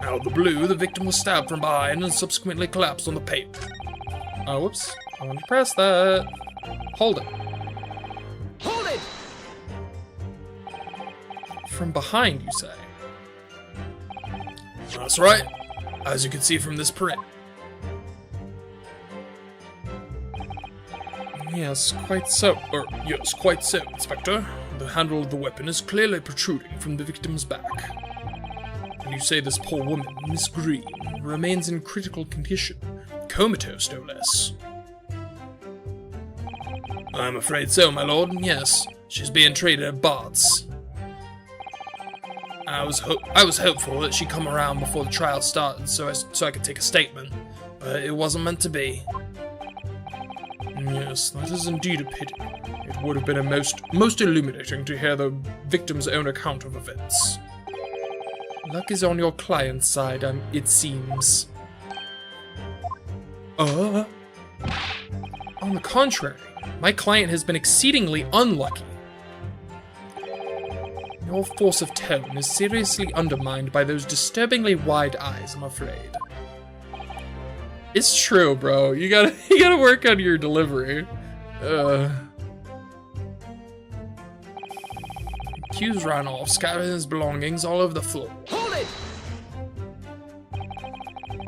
Out of the blue, the victim was stabbed from behind and subsequently collapsed on the pavement. Oh, whoops. I want to press that. Hold it. Hold it! From behind, you say? That's right, as you can see from this print. Yes, quite so. Yes, quite so, Inspector. The handle of the weapon is clearly protruding from the victim's back. And you say this poor woman, Miss Green, remains in critical condition, comatose no less. I'm afraid so, my lord, yes. She's being treated at Bart's. I was hopeful that she'd come around before the trial started so I could take a statement, but it wasn't meant to be. Yes, that is indeed a pity. It would have been most illuminating to hear the victim's own account of events. Luck is on your client's side, it seems. On the contrary, my client has been exceedingly unlucky. Your force of tone is seriously undermined by those disturbingly wide eyes, I'm afraid. It's true, bro. You gotta work on your delivery. Accused ran off, scattering his belongings all over the floor. Hold it!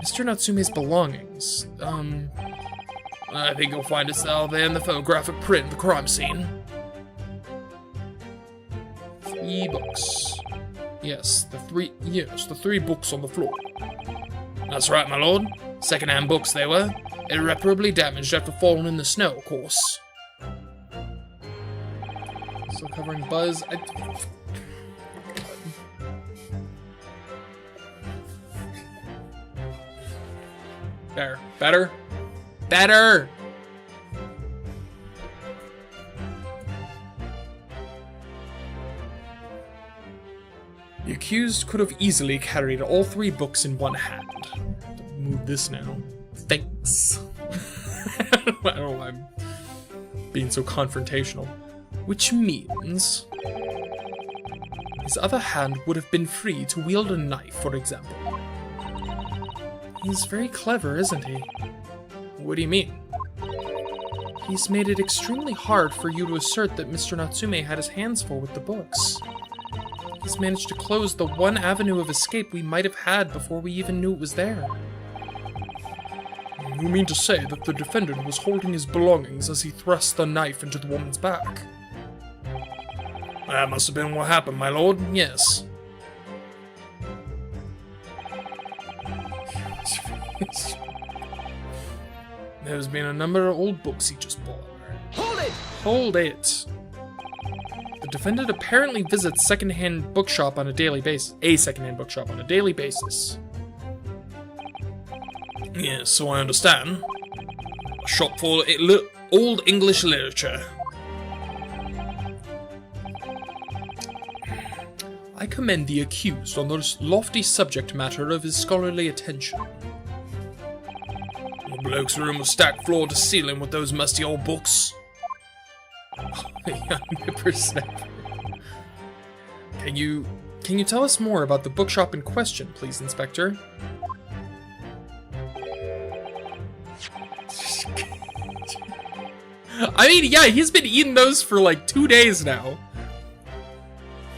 Mr. Natsume's belongings, I think you'll find it out there in the photographic print of the crime scene. 3 books. Yes, the three books on the floor. That's right, my lord. Second-hand books they were. Irreparably damaged after falling in the snow, of course. Still covering Buzz. There. Better. Better! The accused could have easily carried all 3 books in one hand. Move this now. Thanks. I don't know why I'm being so confrontational. Which means his other hand would have been free to wield a knife, for example. He's very clever, isn't he? What do you mean? He's made it extremely hard for you to assert that Mr. Natsume had his hands full with the books. He's managed to close the one avenue of escape we might have had before we even knew it was there. You mean to say that the defendant was holding his belongings as he thrust the knife into the woman's back? That must have been what happened, my lord, yes. There's been a number of old books he just bought. Hold it! Hold it. The defendant apparently visits a secondhand bookshop on a daily basis. Yes, so I understand. A shop for old English literature. I commend the accused on the lofty subject matter of his scholarly attention. The bloke's room was stacked floor to ceiling with those musty old books. Can you tell us more about the bookshop in question, please, Inspector? I mean, yeah, he's been eating those for like 2 days now.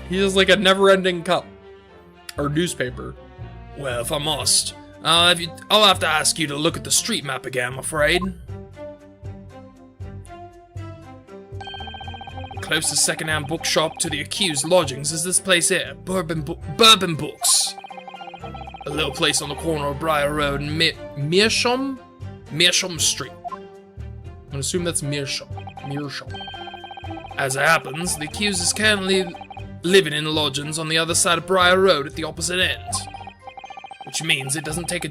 He has like a never-ending cup. Or newspaper. Well, if I must, I'll have to ask you to look at the street map again, I'm afraid. Closest second-hand bookshop to the accused lodgings is this place here, Bourbon Books. A little place on the corner of Briar Road and Meerschaum Street. I'm gonna assume that's Meerschaum. As it happens, the accused is currently living in lodgings on the other side of Briar Road at the opposite end. Which means it doesn't take a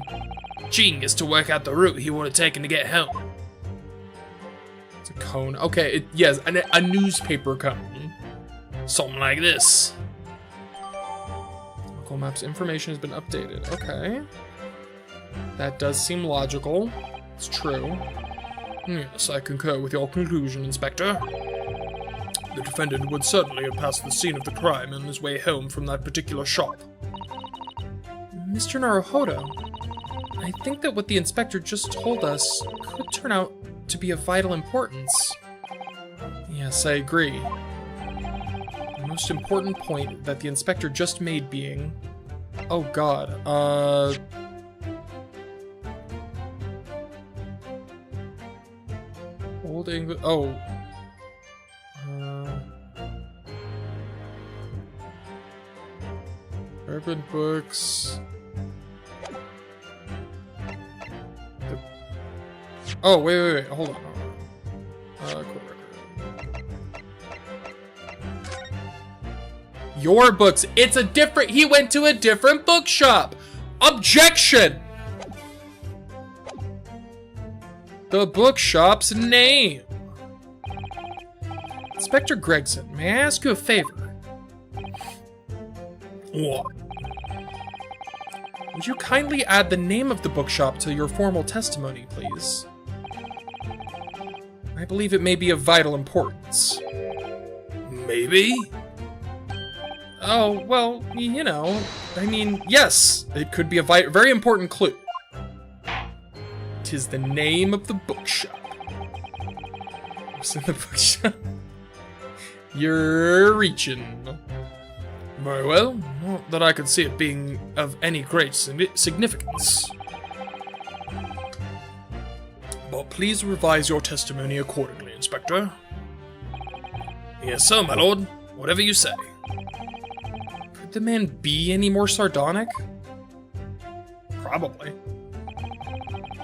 genius to work out the route he would have taken to get home. It's a cone. Okay, yes, a newspaper cone. Something like this. Google Maps information has been updated. Okay. That does seem logical. It's true. Yes, I concur with your conclusion, Inspector. The defendant would certainly have passed the scene of the crime on his way home from that particular shop. Mr. Naruhodo, I think that what the inspector just told us could turn out to be of vital importance. Yes, I agree. The most important point that the inspector just made being... Oh god, Old English... Oh. Urban books... Oh, wait, hold on. Cool record. Your books. It's a different... He went to a different bookshop. Objection! The bookshop's name. Inspector Gregson, may I ask you a favor? What? Would you kindly add the name of the bookshop to your formal testimony, please? I believe it may be of vital importance. Maybe? Oh, well, you know, I mean, yes, it could be a very important clue. 'Tis the name of the bookshop. What's in the bookshop? You're reaching. Very well, not that I could see it being of any great significance. But please revise your testimony accordingly, Inspector. Yes, sir, my lord. Whatever you say. Could the man be any more sardonic? Probably.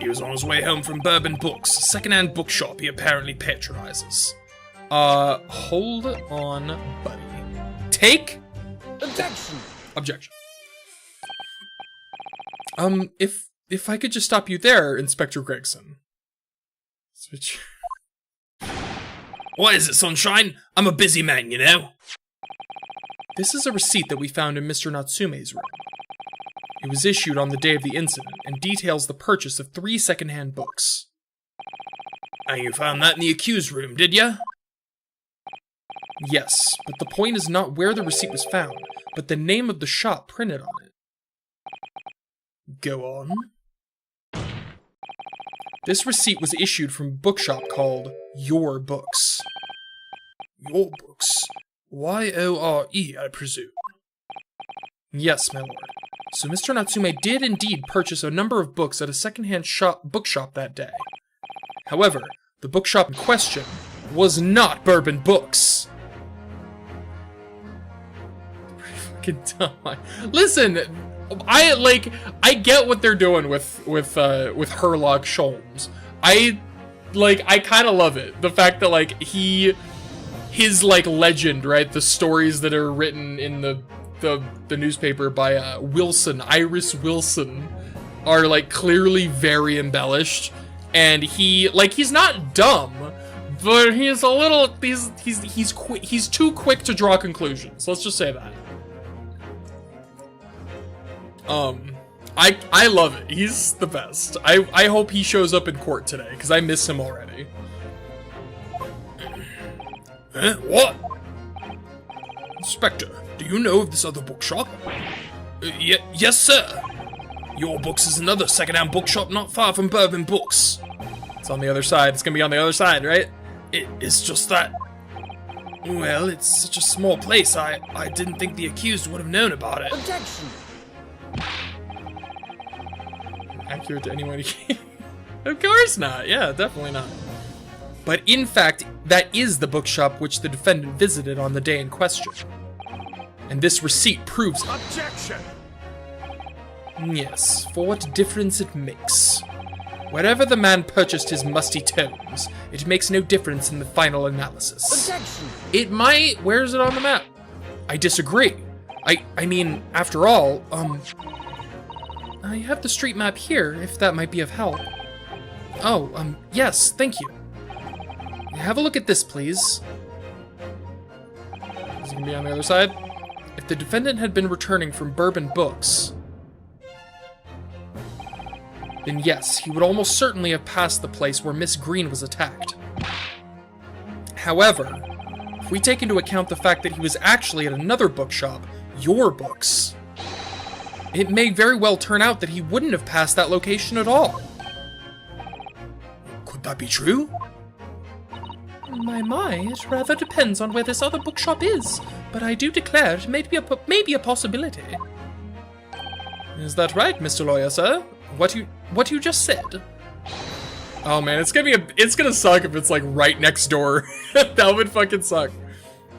He was on his way home from Bourbon Books, a second-hand bookshop he apparently patronizes. Hold on, buddy. Take... Objection! Objection. If I could just stop you there, Inspector Gregson. Switch. What is it, Sunshine? I'm a busy man, you know. This is a receipt that we found in Mr. Natsume's room. It was issued on the day of the incident and details the purchase of 3 second-hand books. And you found that in the accused room, did ya? Yes, but the point is not where the receipt was found, but the name of the shop printed on it. Go on. This receipt was issued from a bookshop called Your Books. Your Books? Y-O-R-E, I presume. Yes, my lord. So Mr. Natsume did indeed purchase a number of books at a second-hand bookshop that day. However, the bookshop in question was not Bourbon Books. Pretty fucking dumb. Listen, I get what they're doing with Herlock Sholmes. I kind of love it. The fact that his legend, right? The stories that are written in the newspaper by Iris Wilson are clearly very embellished, and he's not dumb, but he's a little he's too quick to draw conclusions. Let's just say that. I love it. He's the best. I hope he shows up in court today because I miss him already. What? Inspector, do you know of this other bookshop? Yes, sir. Your Books is another second-hand bookshop not far from Bourbon Books. It's on the other side. It's gonna be on the other side, right? It's just that... Well, it's such a small place, I didn't think the accused would have known about it. Objection! Accurate to anyone he can. Of course not. Yeah, definitely not. But in fact, that is the bookshop which the defendant visited on the day in question. And this receipt proves it. Objection! Yes, for what difference it makes. Wherever the man purchased his musty tomes, it makes no difference in the final analysis. Objection! It might. Where is it on the map? I disagree. I mean, after all, I have the street map here, if that might be of help. Oh, yes, thank you. Have a look at this, please. Is it gonna be on the other side? If the defendant had been returning from Bourbon Books, then yes, he would almost certainly have passed the place where Miss Green was attacked. However, if we take into account the fact that he was actually at another bookshop, Your Books, it may very well turn out that he wouldn't have passed that location at all. Could that be true? My, it rather depends on where this other bookshop is, but I do declare it may be a possibility. Is that right, Mr. Lawyer, sir? What you just said? Oh man, it's gonna suck if it's like right next door. That would fucking suck.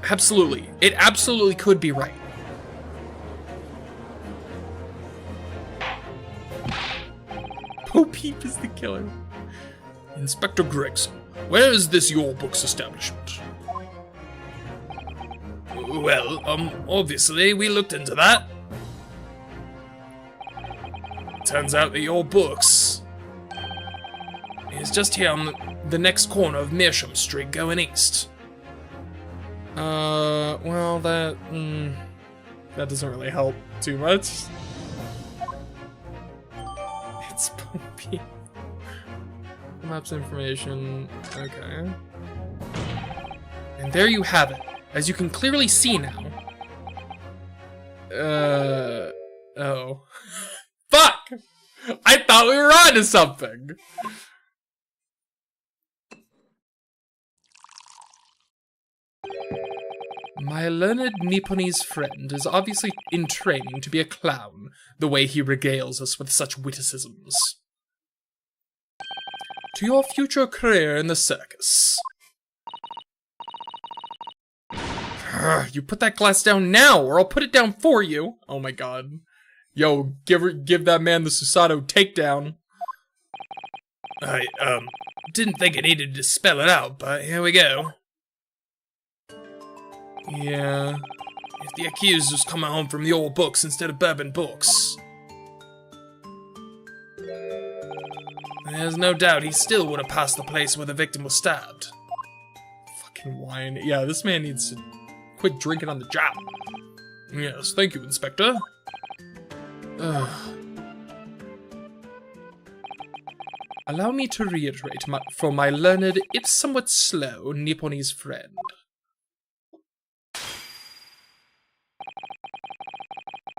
Absolutely. It absolutely could be right. Bo Peep is the killer. Inspector Gregson, where is this Your Books establishment? Well, obviously we looked into that. Turns out that Your Books is just here on the next corner of Meersham Street going east. Well, that doesn't really help too much. It's Bo Peep. Maps information, okay. And there you have it, as you can clearly see now. Oh. Fuck! I thought we were onto something! My learned Nipponese friend is obviously in training to be a clown, the way he regales us with such witticisms. To your future career in the circus. You put that glass down now, or I'll put it down for you. Oh my god. Yo, give that man the Susato takedown. I, didn't think I needed to spell it out, but here we go. Yeah. If the accused was coming home from Your Books instead of Bourbon Books, there's no doubt he still would have passed the place where the victim was stabbed. Fucking wine. Yeah, this man needs to quit drinking on the job. Yes, thank you, Inspector. Ugh. Allow me to reiterate for my learned, if somewhat slow, Nipponese friend.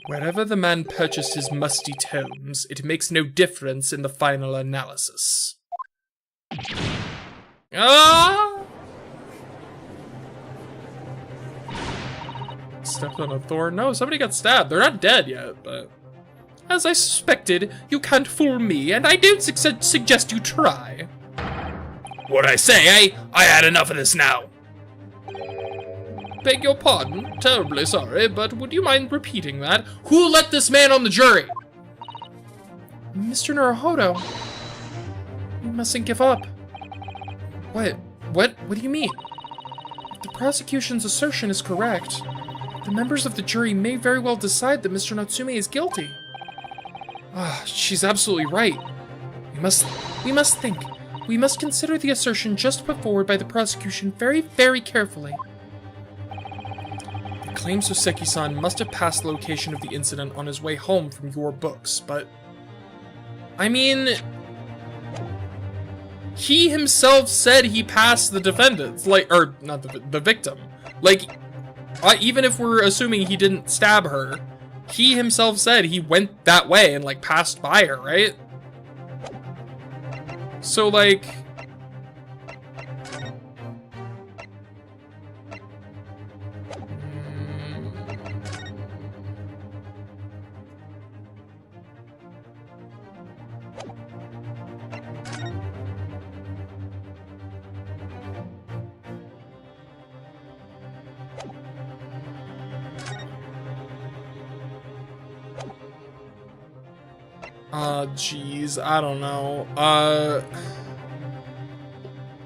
Wherever the man purchased his musty tomes, it makes no difference in the final analysis. Ah! Stepped on a thorn? No, somebody got stabbed. They're not dead yet, but... As I suspected, you can't fool me, and I don't suggest you try. What'd I say, eh? I had enough of this now. Beg your pardon, terribly sorry, but would you mind repeating that? Who let this man on the jury? Mr. Naruhodo, you mustn't give up. What do you mean? If the prosecution's assertion is correct, the members of the jury may very well decide that Mr. Natsume is guilty. Ah, she's absolutely right. We must think. We must consider the assertion just put forward by the prosecution very, very carefully. The claims Soseki-san must have passed the location of the incident on his way home from Your Books, but... I mean... He himself said he passed the defendants, or not the victim. Even if we're assuming he didn't stab her, he himself said he went that way and, passed by her, right? So, jeez, I don't know.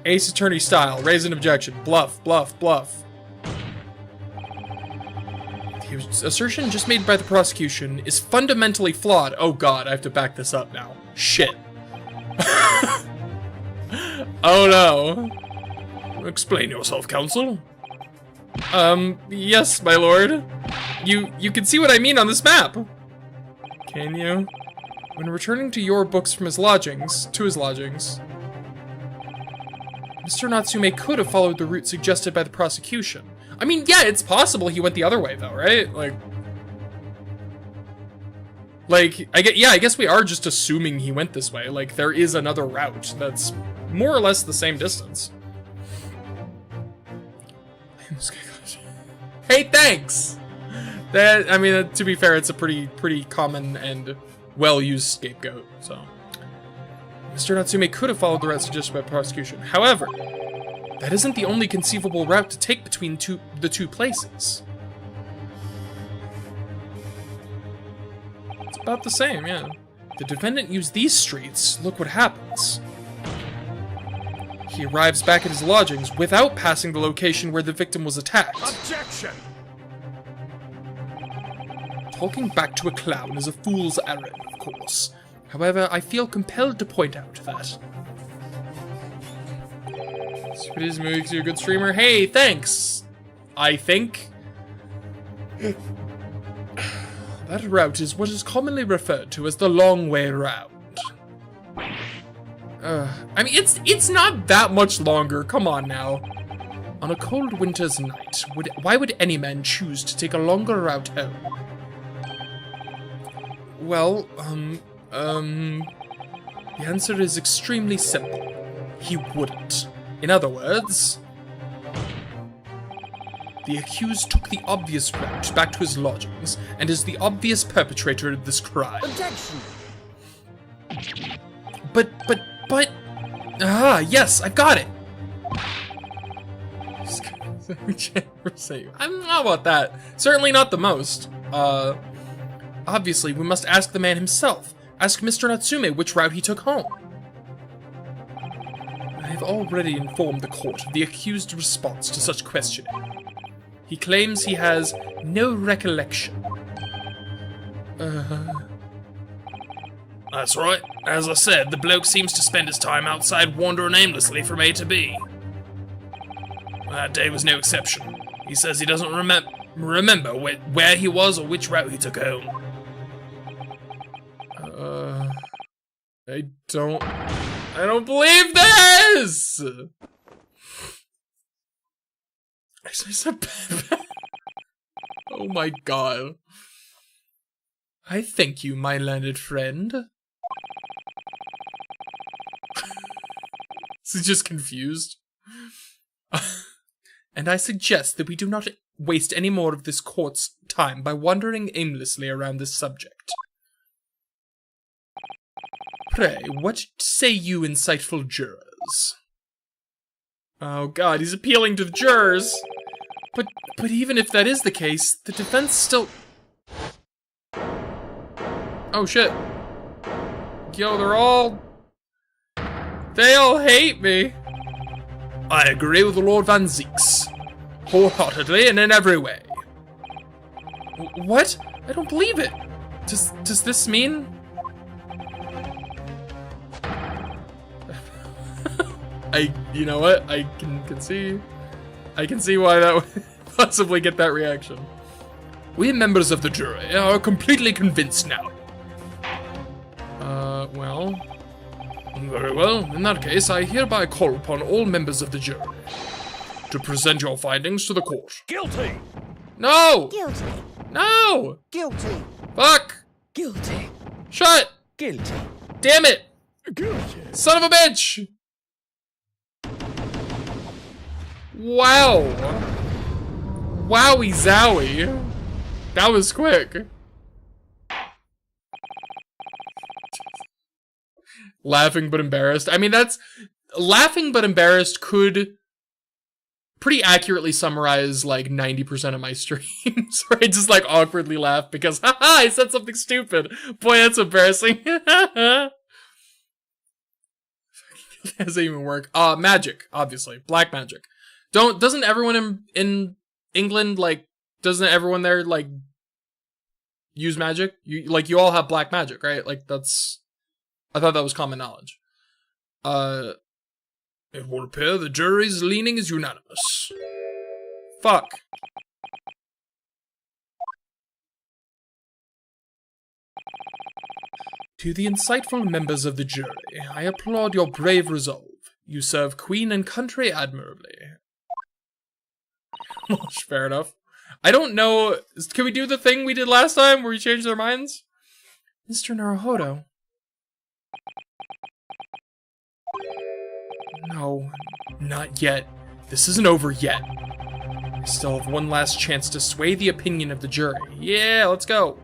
Ace Attorney style, raise an objection, bluff, bluff, bluff. The assertion just made by the prosecution is fundamentally flawed. Oh god, I have to back this up now. Shit. Oh no. Explain yourself, counsel. Yes, my lord. You can see what I mean on this map. Can you? When returning to Your Books from his lodgings, Mr. Natsume could have followed the route suggested by the prosecution. I mean, yeah, it's possible he went the other way, though, right? Like, I guess we are just assuming he went this way. Like, there is another route that's more or less the same distance. Hey, thanks! That, I mean, to be fair, it's a pretty common and well-used scapegoat, so. Mr. Natsume could have followed the route suggested by prosecution. However, that isn't the only conceivable route to take between the two places. It's about the same, yeah. The defendant used these streets. Look what happens. He arrives back at his lodgings without passing the location where the victim was attacked. Objection! Talking back to a clown is a fool's errand, of course. However, I feel compelled to point out that. It is makes you a good streamer. Hey, thanks! I think. That route is what is commonly referred to as the long way round. I mean, it's not that much longer. Come on now. On a cold winter's night, why would any man choose to take a longer route home? Well, the answer is extremely simple. He wouldn't. In other words, the accused took the obvious route back to his lodgings and is the obvious perpetrator of this crime. Objection! But, yes, I got it! I'm not about that. Certainly not the most. Obviously, we must ask the man himself. Ask Mr. Natsume which route he took home. I have already informed the court of the accused's response to such questioning. He claims he has no recollection. That's right. As I said, the bloke seems to spend his time outside wandering aimlessly from A to B. That day was no exception. He says he doesn't remember where he was or which route he took home. I don't believe this! I said oh my god. I thank you, my learned friend. He's just confused. And I suggest that we do not waste any more of this court's time by wandering aimlessly around this subject. Pray, what say you insightful jurors? Oh god, he's appealing to the jurors. But even if that is the case, the defense still... Oh shit. Yo, they all hate me. I agree with Lord Van Zeeks. Wholeheartedly and in every way. What? I don't believe it. Does this mean... you know what? I can see why that would possibly get that reaction. We members of the jury are completely convinced now. Well... Very well. In that case, I hereby call upon all members of the jury to present your findings to the court. Guilty! No! Guilty. No! Guilty. Fuck! Guilty. Shut! Guilty. Damn it! Guilty! Son of a bitch! Wow. Wowie zowie. That was quick. Laughing but embarrassed. I mean, that's... Laughing but embarrassed could pretty accurately summarize, like, 90% of my streams. Where I just, like, awkwardly laugh because, haha, I said something stupid. Boy, that's embarrassing. That doesn't even work. Magic, obviously. Black magic. Doesn't everyone in England, like, doesn't everyone there, like, use magic? You all have black magic, right? Like, that's... I thought that was common knowledge. It will appear the jury's leaning is unanimous. Fuck. To the insightful members of the jury, I applaud your brave resolve. You serve Queen and country admirably. Fair enough. I don't know. Can we do the thing we did last time where we changed their minds? Mr. Naruhodo. No, not yet. This isn't over yet. I still have one last chance to sway the opinion of the jury. Yeah, let's go.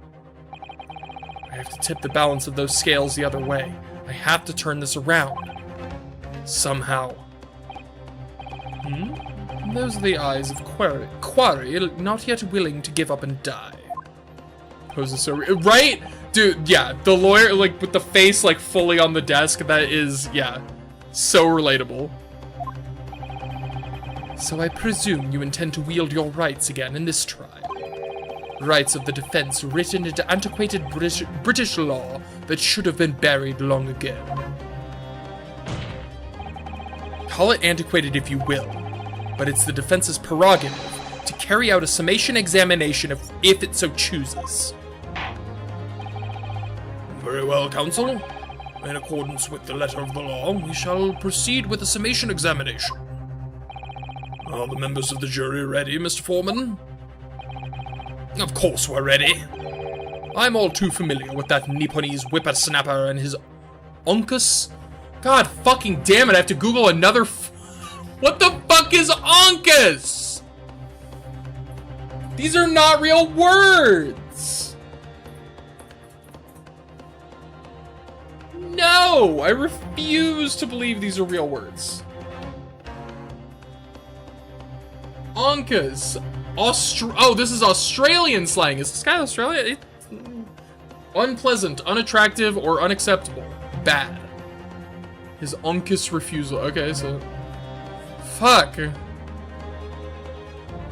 I have to tip the balance of those scales the other way. I have to turn this around. Somehow. Those are the eyes of Quarry, not yet willing to give up and die. Poses so right? Dude, yeah, the lawyer, like, with the face, like, fully on the desk, that is, yeah, so relatable. So I presume you intend to wield your rights again in this trial. Rights of the defense written into antiquated British law that should have been buried long ago. Call it antiquated if you will, but it's the defense's prerogative to carry out a summation examination if it so chooses. Very well, counsel. In accordance with the letter of the law, we shall proceed with the summation examination. Are the members of the jury ready, Mr. Foreman? Of course we're ready. I'm all too familiar with that Nipponese whippersnapper and his Onkus. God fucking damn it, I have to Google another what the fuck is Onkus? These are not real words. No, I refuse to believe these are real words. Onkus. Oh, this is Australian slang. Is this guy Australian? Unpleasant, unattractive, or unacceptable. Bad. His Onkus refusal. Okay, so... Fuck.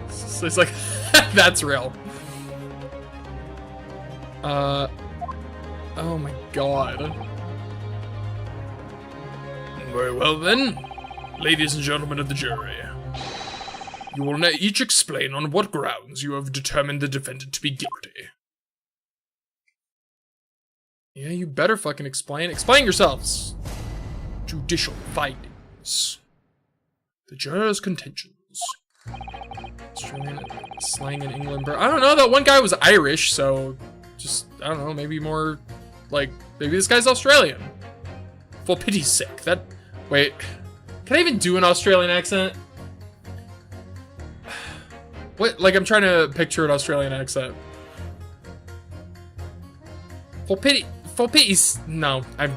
It's like... That's real. Oh my god. Very well then. Ladies and gentlemen of the jury. You will now each explain on what grounds you have determined the defendant to be guilty. Yeah, you better fucking explain. Explain yourselves. Judicial findings. The jurors' contentions. Australian slang in England. I don't know, that one guy was Irish, so just, I don't know, maybe more, like, maybe this guy's Australian. For pity's sake, that, wait, can I even do an Australian accent? What, like, I'm trying to picture an Australian accent. For pity's, no, I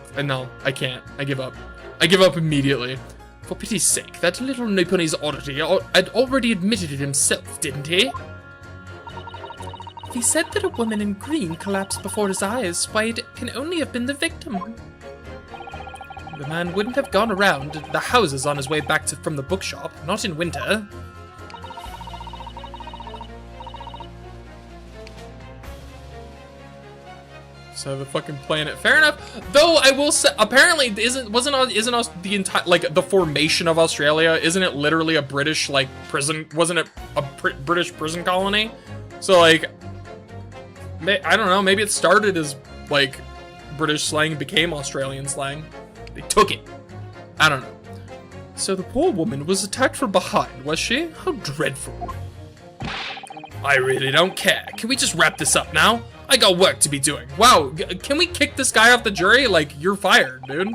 can't, I give up. I give up immediately. For pity's sake, that little Nipponese oddity had already admitted it himself, didn't he? He said that a woman in green collapsed before his eyes, why it can only have been the victim. The man wouldn't have gone around the houses on his way back from the bookshop, not in winter. So the fucking planet. Fair enough. Though I will say, apparently isn't the entire, like, the formation of Australia, isn't it literally a British, like, prison? Wasn't it a British prison colony? So, like, I don't know. Maybe it started as, like, British slang, became Australian slang. They took it. I don't know. So the poor woman was attacked from behind, was she? How dreadful. I really don't care. Can we just wrap this up now? I got work to be doing. Wow, can we kick this guy off the jury? Like, you're fired, dude.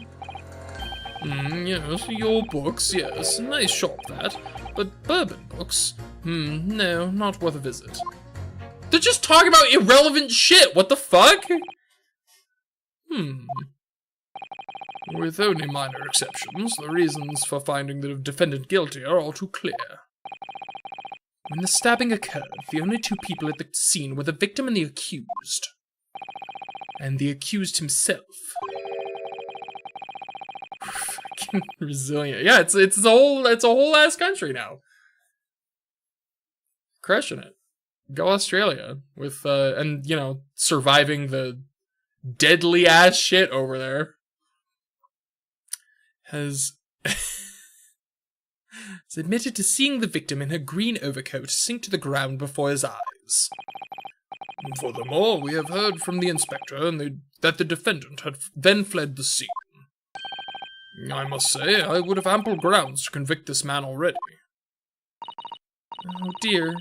Yes, your books, yes. Nice shop, that. But bourbon books? No, not worth a visit. They're just talking about irrelevant shit. What the fuck? With only minor exceptions, the reasons for finding the defendant guilty are all too clear. When the stabbing occurred, the only two people at the scene were the victim and the accused. And the accused himself. Fucking resilient. Yeah, it's a whole ass country now. Crushing it. Go Australia with and you know, surviving the deadly ass shit over there. Has admitted to seeing the victim in her green overcoat sink to the ground before his eyes. Furthermore, we have heard from the inspector that the defendant had then fled the scene. I must say, I would have ample grounds to convict this man already. Oh dear,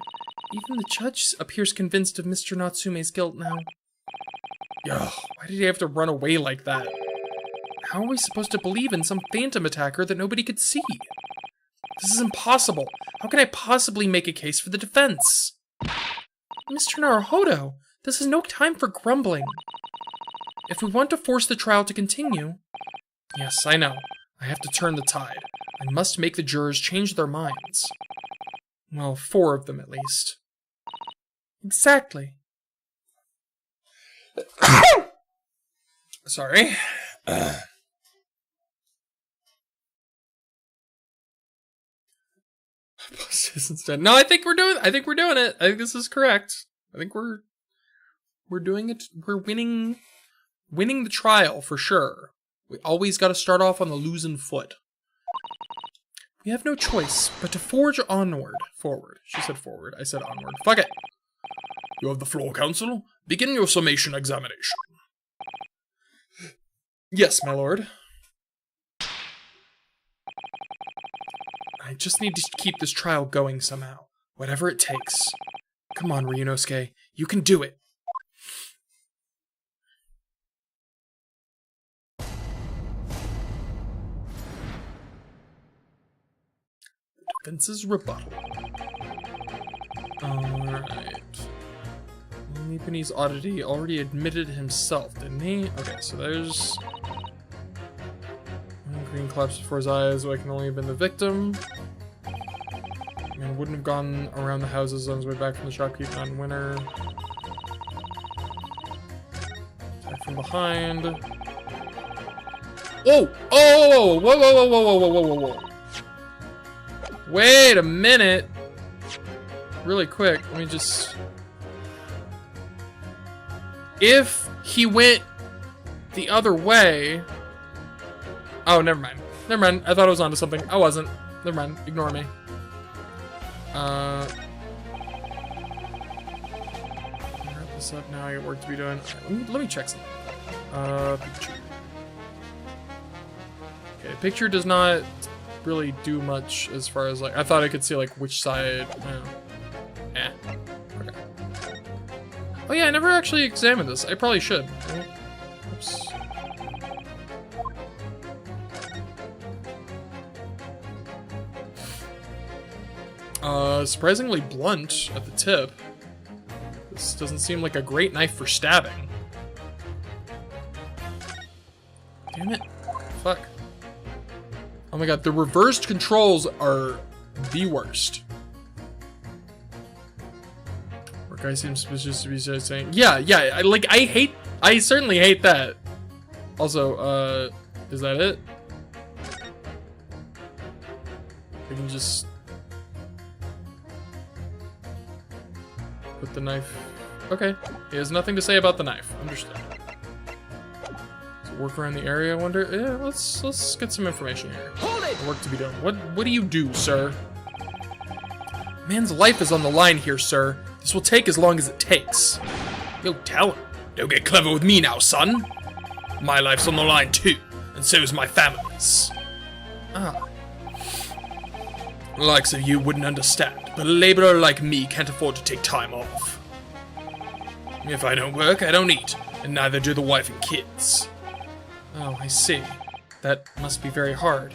even the judge appears convinced of Mr. Natsume's guilt now. Ugh, why did he have to run away like that? How are we supposed to believe in some phantom attacker that nobody could see? This is impossible. How can I possibly make a case for the defense? Mr. Naruhodo, this is no time for grumbling. If we want to force the trial to continue... Yes, I know. I have to turn the tide. I must make the jurors change their minds. Well, 4 of them at least. Exactly. Sorry. No, I think we're doing it. I think this is correct. I think we're doing it. We're winning the trial for sure. We always got to start off on the losing foot. We have no choice but to forge onward. Forward. She said forward. I said onward. Fuck it. You have the floor, Counsel. Begin your summation examination. Yes, my lord. I just need to keep this trial going somehow. Whatever it takes. Come on, Ryunosuke. You can do it. Defense's rebuttal. Alright. Nipponi's oddity already admitted himself, didn't he? Okay, so there's... Green collapsed before his eyes, so I can only have been the victim. Man wouldn't have gone around the houses on his way back from the shopkeep on winter. Attack from behind. Oh! Oh! Whoa, whoa, whoa, whoa, whoa, whoa, whoa, whoa, whoa. Wait a minute. Really quick, let me just... If he went the other way... Oh, never mind. Never mind. I thought I was onto something. I wasn't. Never mind. Ignore me. Wrap this up now. I got work to be doing. Let me check something. Picture. Okay, picture does not really do much as far as like. I thought I could see like which side. Okay. Oh yeah, I never actually examined this. I probably should. Oops. Surprisingly blunt at the tip. This doesn't seem like a great knife for stabbing. Damn it. Fuck. Oh my god, the reversed controls are the worst. Where guy seems suspicious to be saying, yeah, I certainly hate that. Also, is that it? We can just put the knife. Okay, he has nothing to say about the knife. Understood. So work around the area. I wonder. Yeah, let's get some information here. Hold it! Work to be done. What do you do, sir? Man's life is on the line here, sir. This will take as long as it takes. Yo, tell him. Don't get clever with me now, son. My life's on the line too, and so is my family's. Ah. The likes of you wouldn't understand, but a laborer like me can't afford to take time off. If I don't work, I don't eat, and neither do the wife and kids. Oh, I see. That must be very hard.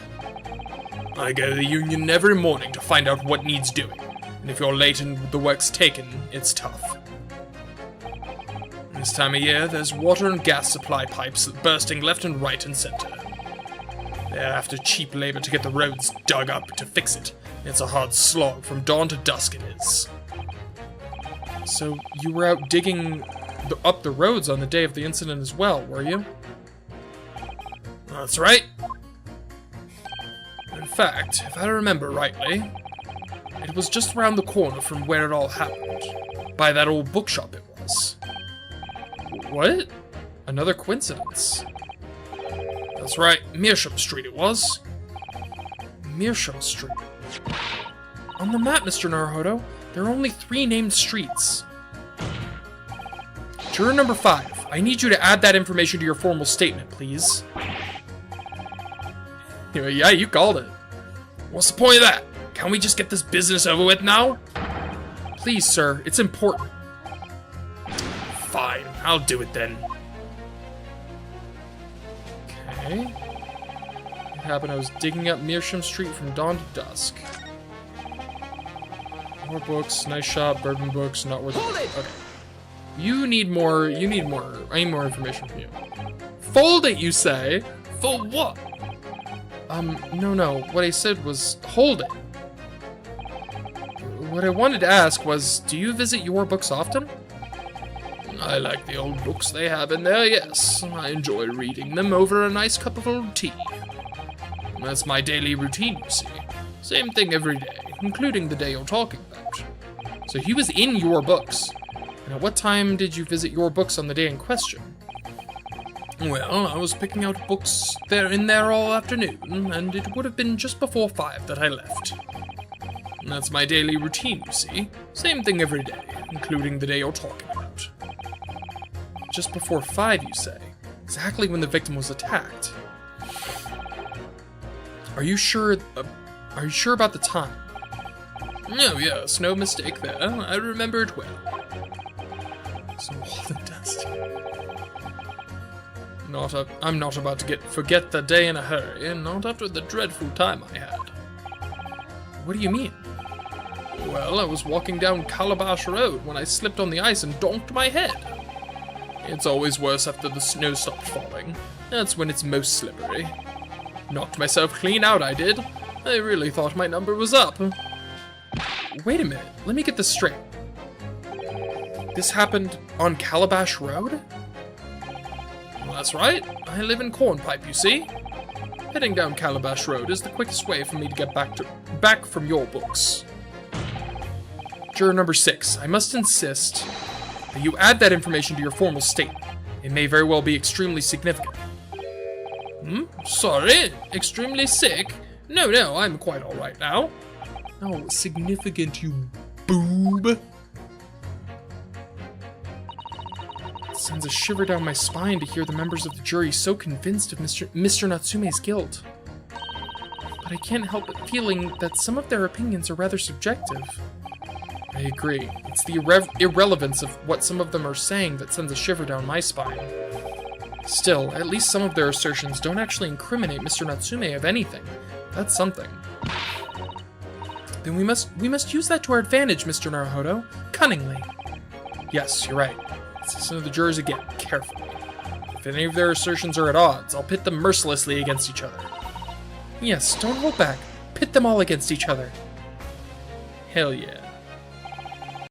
I go to the union every morning to find out what needs doing, and if you're late and the work's taken, it's tough. This time of year, there's water and gas supply pipes bursting left and right and center. They're after cheap labor to get the roads dug up to fix it. It's a hard slog from dawn to dusk it is. So you were out digging up the roads on the day of the incident as well, were you? That's right. In fact, if I remember rightly, it was just around the corner from where it all happened. By that old bookshop it was. What? Another coincidence. That's right, Meerschaum Street it was. Meerschaum Street. On the map, Mr. Naruhodo, there are only 3 named streets. Juror number 5, I need you to add that information to your formal statement, please. Yeah, you called it. What's the point of that? Can't we just get this business over with now? Please, sir, it's important. Fine, I'll do it then. Okay. What happened? I was digging up Meerschaum Street from dawn to dusk. More books, nice shop, bourbon books, not worth it. Okay. You need more, I need more information from you. Fold it, you say? For what? No. What I said was, hold it. What I wanted to ask was, do you visit your books often? I like the old books they have in there, yes. I enjoy reading them over a nice cup of old tea. That's my daily routine, you see. Same thing every day, including the day you're talking about. So he was in your books. And at what time did you visit your books on the day in question? Well, I was picking out books in there all afternoon, and it would have been just before 5 that I left. That's my daily routine, you see. Same thing every day, including the day you're talking about. Just before 5, you say? Exactly when the victim was attacked. Are you sure about the time? Oh, yes, no mistake there. I remember it well. So old and dusty. I'm not about to forget the day in a hurry, not after the dreadful time I had. What do you mean? Well, I was walking down Calabash Road when I slipped on the ice and donked my head. It's always worse after the snow stopped falling. That's when it's most slippery. Knocked myself clean out, I did. I really thought my number was up. Wait a minute, let me get this straight. This happened on Calabash Road? Well, that's right. I live in Cornpipe, you see. Heading down Calabash Road is the quickest way for me to get back from your books. Juror number 6, I must insist that you add that information to your formal statement. It may very well be extremely significant. Sorry? Extremely sick? No, I'm quite alright now. No, significant, you boob. It sends a shiver down my spine to hear the members of the jury so convinced of Mr. Natsume's guilt. But I can't help but feeling that some of their opinions are rather subjective. I agree. It's the irrelevance of what some of them are saying that sends a shiver down my spine. Still, at least some of their assertions don't actually incriminate Mr. Natsume of anything. That's something. Then we must use that to our advantage, Mr. Naruhodo. Cunningly. Yes, you're right. Let's listen to the jurors again, carefully. If any of their assertions are at odds, I'll pit them mercilessly against each other. Yes, don't hold back. Pit them all against each other. Hell yeah.